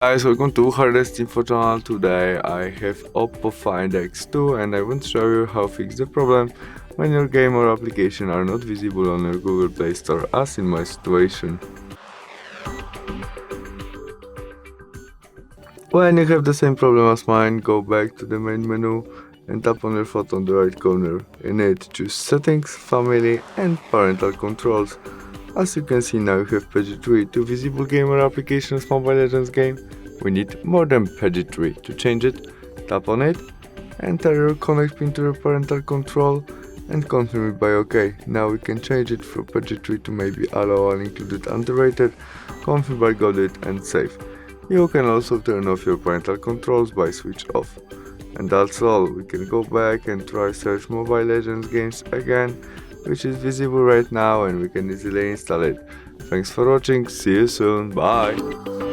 Guys, welcome to HardReset.Info channel. Today I have Oppo Find X2 and I want to show you how to fix the problem when your game or application are not visible on your Google Play Store, as in my situation. When you have the same problem as mine, go back to the main menu and tap on your phone on the right corner. In it, choose Settings, Family and Parental Controls. As you can see now, you have page 3 to visible game or applications Mobile Legends game. We need more than page 3 to change it. Tap on it, enter your connect pin to your parental control and confirm it by OK. Now we can change it from page 3 to maybe allow all included underrated, confirm by got it and save. You can also turn off your parental controls by switch off. And that's all. We can go back and try search Mobile Legends games again, which is visible right now, and we can easily install it. Thanks for watching, see you soon, bye!